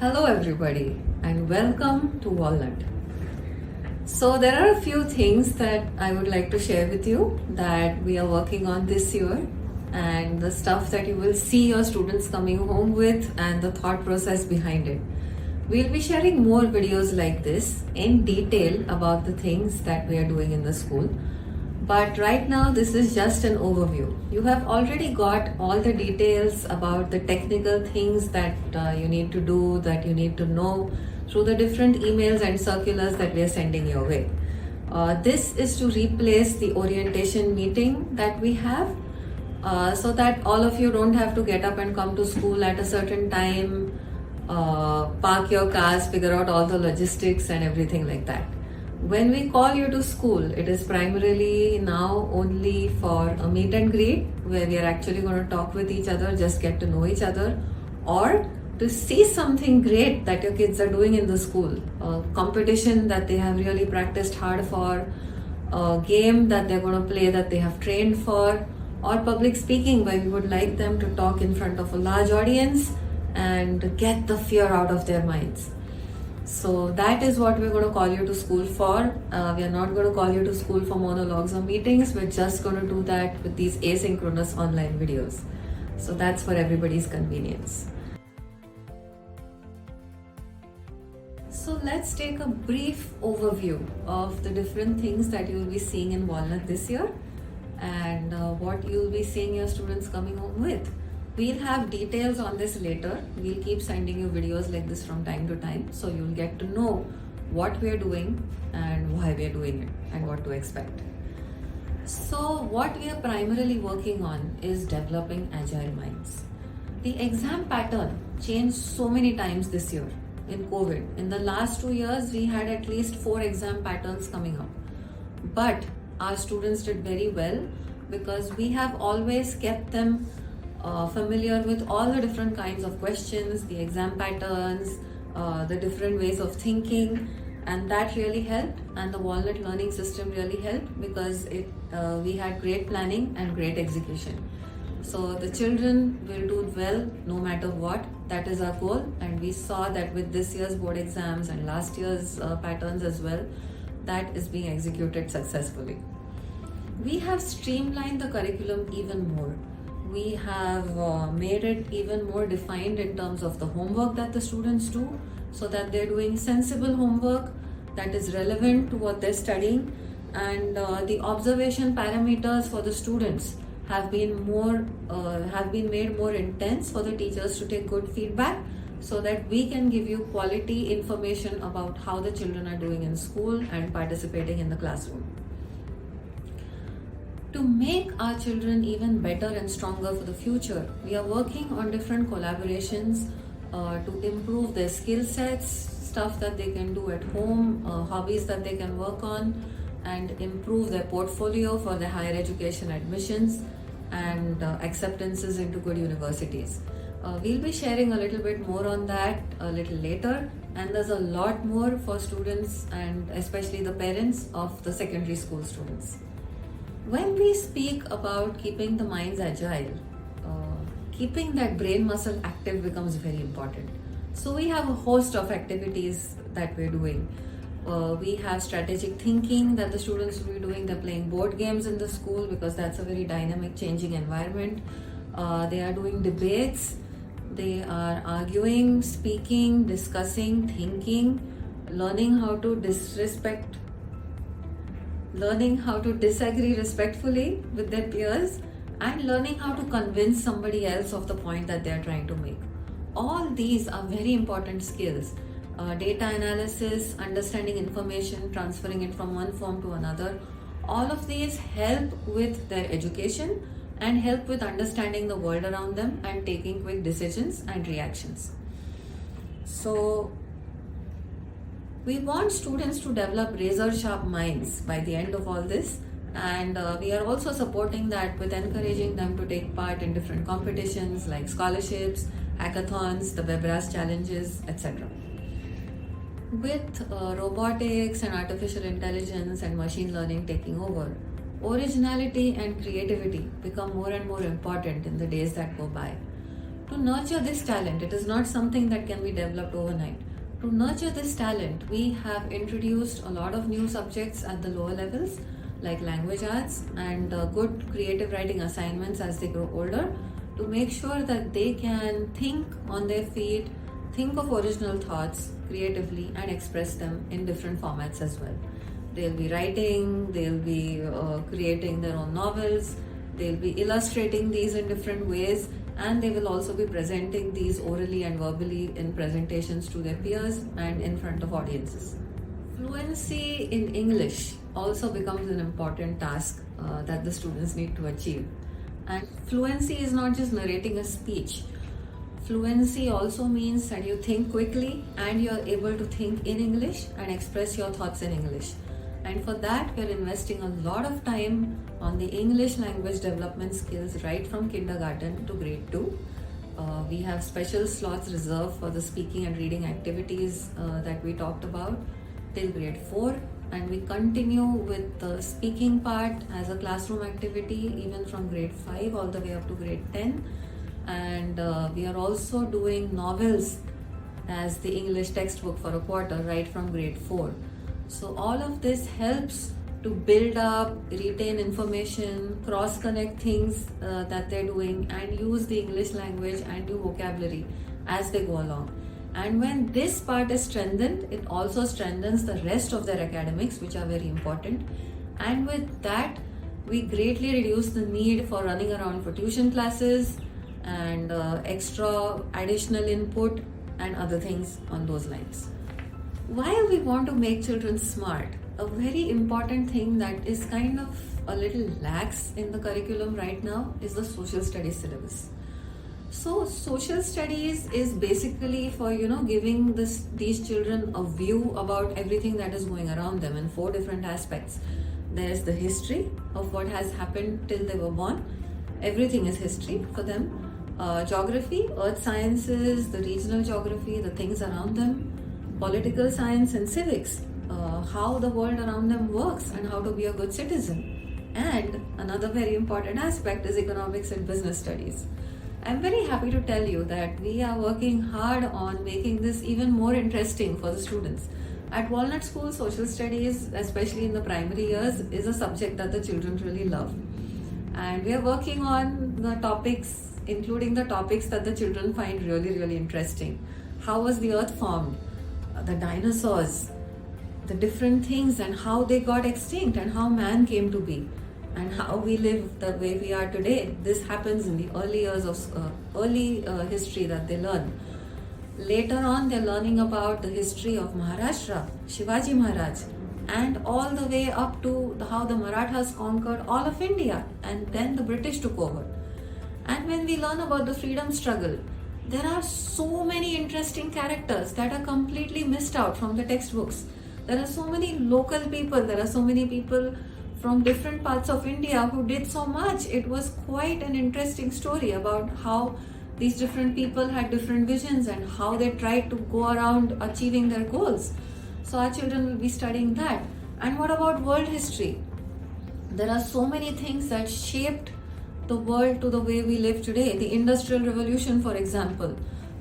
Hello, everybody, and welcome to Walnut. So, there are a few things that I would like to share with you that we are working on this year, and the stuff that you will see your students coming home with, and the thought process behind it. We'll be sharing more videos like this in detail about the things that we are doing in the school. But right now, this is just an overview. You have already got all the details about the technical things that you need to do, that you need to know through the different emails and circulars that we are sending your way. This is to replace the orientation meeting that we have so that all of you don't have to get up and come to school at a certain time, park your cars, figure out all the logistics and everything like that. When we call you to school, it is primarily now only for a meet and greet where we are actually going to talk with each other, just get to know each other, or to see something great that your kids are doing in the school, a competition that they have really practiced hard for, a game that they're going to play that they have trained for, or public speaking where we would like them to talk in front of a large audience and get the fear out of their minds. So that is what we're going to call you to school for. We are not going to call you to school for monologues or meetings. We're just going to do that with these asynchronous online videos. So that's for everybody's convenience. So let's take a brief overview of the different things that you will be seeing in Walnut this year and what you will be seeing your students coming home with. We'll have details on this later. We'll keep sending you videos like this from time to time, so you'll get to know what we are doing and why we are doing it and what to expect. So what we are primarily working on is developing agile minds. The exam pattern changed so many times this year in COVID. In the last 2 years, we had at least 4 exam patterns coming up. But our students did very well because we have always kept them familiar with all the different kinds of questions, the exam patterns, the different ways of thinking, and that really helped. And the Walnut learning system really helped because we had great planning and great execution. So the children will do well no matter what. That is our goal, and we saw that with this year's board exams and last year's patterns as well, that is being executed successfully. We have streamlined the curriculum even more. We have made it even more defined in terms of the homework that the students do, so that they're doing sensible homework that is relevant to what they're studying, and the observation parameters for the students have been made more intense for the teachers to take good feedback, so that we can give you quality information about how the children are doing in school and participating in the classroom. To make our children even better and stronger for the future, we are working on different collaborations to improve their skill sets, stuff that they can do at home, hobbies that they can work on, and improve their portfolio for their higher education admissions and acceptances into good universities. We'll be sharing a little bit more on that a little later, and there's a lot more for students and especially the parents of the secondary school students. When we speak about keeping the minds agile, keeping that brain muscle active becomes very important. So we have a host of activities that we're doing. We have strategic thinking that the students will be doing. They're playing board games in the school because that's a very dynamic, changing environment. They are doing debates. They are arguing, speaking, discussing, thinking, learning how to disagree respectfully with their peers, and learning how to convince somebody else of the point that they are trying to make. All these are very important skills. Data analysis, understanding information, transferring it from one form to another. All of these help with their education and help with understanding the world around them and taking quick decisions and reactions. So we want students to develop razor sharp minds by the end of all this, and we are also supporting that with encouraging them to take part in different competitions like scholarships, hackathons, the WebRAS challenges, etc. With robotics and artificial intelligence and machine learning taking over, originality and creativity become more and more important in the days that go by. To nurture this talent, it is not something that can be developed overnight. To nurture this talent, we have introduced a lot of new subjects at the lower levels, like language arts and good creative writing assignments as they grow older, to make sure that they can think on their feet, think of original thoughts creatively, and express them in different formats as well. They'll be writing, they'll be creating their own novels, they'll be illustrating these in different ways, and they will also be presenting these orally and verbally in presentations to their peers and in front of audiences. Fluency in English also becomes an important task that the students need to achieve. And fluency is not just narrating a speech. Fluency also means that you think quickly and you're able to think in English and express your thoughts in English. And for that, we're investing a lot of time on the English language development skills right from kindergarten to grade 2. We have special slots reserved for the speaking and reading activities that we talked about till grade 4. And we continue with the speaking part as a classroom activity even from grade 5 all the way up to grade 10. And we are also doing novels as the English textbook for a quarter right from grade 4. So all of this helps to build up, retain information, cross-connect things that they're doing, and use the English language and new vocabulary as they go along. And when this part is strengthened, it also strengthens the rest of their academics, which are very important. And with that, we greatly reduce the need for running around for tuition classes and extra additional input and other things on those lines. Why we want to make children smart? A very important thing that is kind of a little lax in the curriculum right now is the social studies syllabus. So social studies is basically for giving these children a view about everything that is going around them in 4 different aspects. There's the history of what has happened till they were born. Everything is history for them. Geography, earth sciences, the regional geography, the things around them. Political science and civics, how the world around them works and how to be a good citizen. And another very important aspect is economics and business studies. I'm very happy to tell you that we are working hard on making this even more interesting for the students. At Walnut School, social studies, especially in the primary years, is a subject that the children really love. And we are working on the topics, including the topics that the children find really, really interesting. How was the earth formed? The dinosaurs, the different things and how they got extinct and how man came to be and how we live the way we are today. This happens in the early years of history that they learn. Later on, they're learning about the history of Maharashtra, Shivaji Maharaj, and all the way up to how the Marathas conquered all of India and then the British took over. And when we learn about the freedom struggle, there are so many interesting characters that are completely missed out from the textbooks. There are so many local people, there are so many people from different parts of India who did so much. It was quite an interesting story about how these different people had different visions and how they tried to go around achieving their goals. So our children will be studying that. And what about world history? There are so many things that shaped the world to the way we live today. The Industrial Revolution, for example,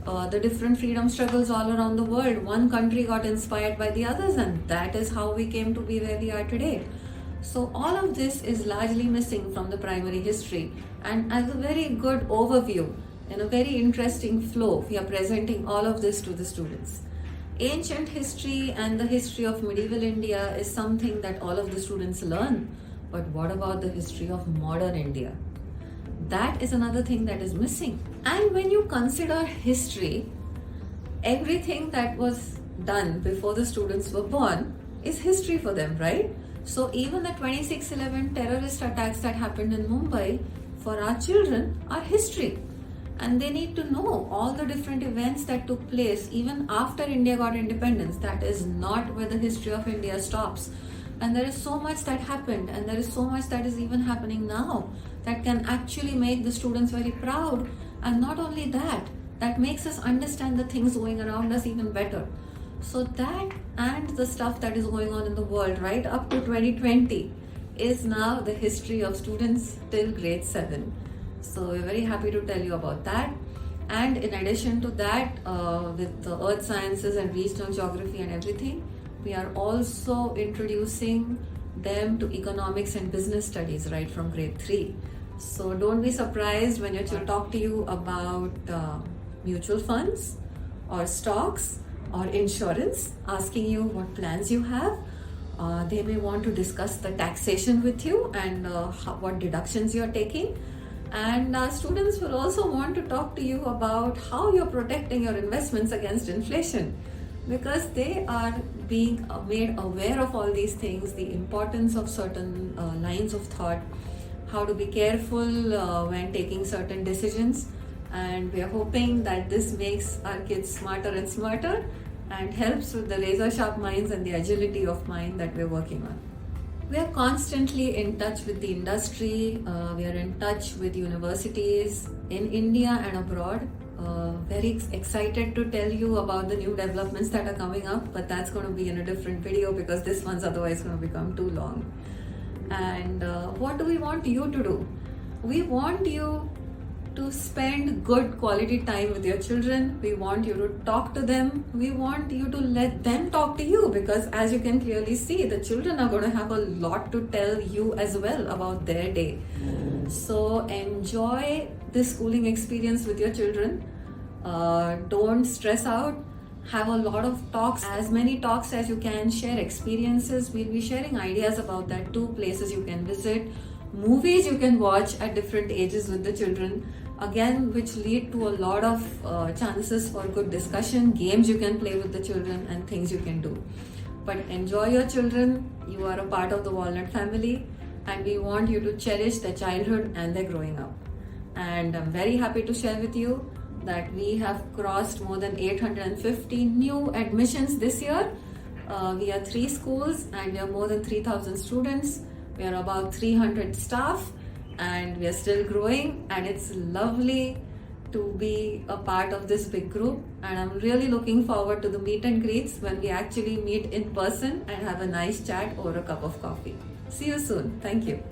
the different freedom struggles all around the world. One country got inspired by the others, and that is how we came to be where we are today. So all of this is largely missing from the primary history, and as a very good overview in a very interesting flow, we are presenting all of this to the students. Ancient history and the history of medieval India is something that all of the students learn, but what about the history of modern India? That is another thing that is missing. And when you consider history, everything that was done before the students were born is history for them, right? So even the 26/11 terrorist attacks that happened in Mumbai, for our children, are history. And they need to know all the different events that took place even after India got independence. That is not where the history of India stops. And there is so much that happened, and there is so much that is even happening now that can actually make the students very proud. And not only that, that makes us understand the things going around us even better. So that and the stuff that is going on in the world right up to 2020 is now the history of students till grade 7. So we're very happy to tell you about that. And in addition to that, with the earth sciences and regional geography and everything, we are also introducing them to economics and business studies right from grade 3. So don't be surprised when your children talk to you about mutual funds or stocks or insurance, asking you what plans you have. They may want to discuss the taxation with you and what deductions you're taking. And students will also want to talk to you about how you're protecting your investments against inflation, because they are being made aware of all these things, the importance of certain lines of thought, how to be careful when taking certain decisions. And we are hoping that this makes our kids smarter and smarter and helps with the razor sharp minds and the agility of mind that we're working on. We are constantly in touch with the industry. We are in touch with universities in India and abroad. Very excited to tell you about the new developments that are coming up, but that's going to be in a different video because this one's otherwise going to become too long. And what do we want you to do? We want you to spend good quality time with your children. We want you to talk to them. We want you to let them talk to you, because as you can clearly see, the children are going to have a lot to tell you as well about their day. So enjoy this schooling experience with your children. Don't stress out. Have a lot of talks, as many talks as you can. Share experiences. We'll be sharing ideas about that too. Places you can visit, movies you can watch at different ages with the children, again, which lead to a lot of chances for good discussion, games you can play with the children, and things you can do. But enjoy your children. You are a part of the Walnut family, and we want you to cherish their childhood and their growing up. And I'm very happy to share with you that we have crossed more than 850 new admissions this year. We are 3 schools and we are more than 3,000 students. We are about 300 staff and we are still growing, and it's lovely to be a part of this big group. And I'm really looking forward to the meet and greets when we actually meet in person and have a nice chat over a cup of coffee. See you soon. Thank you.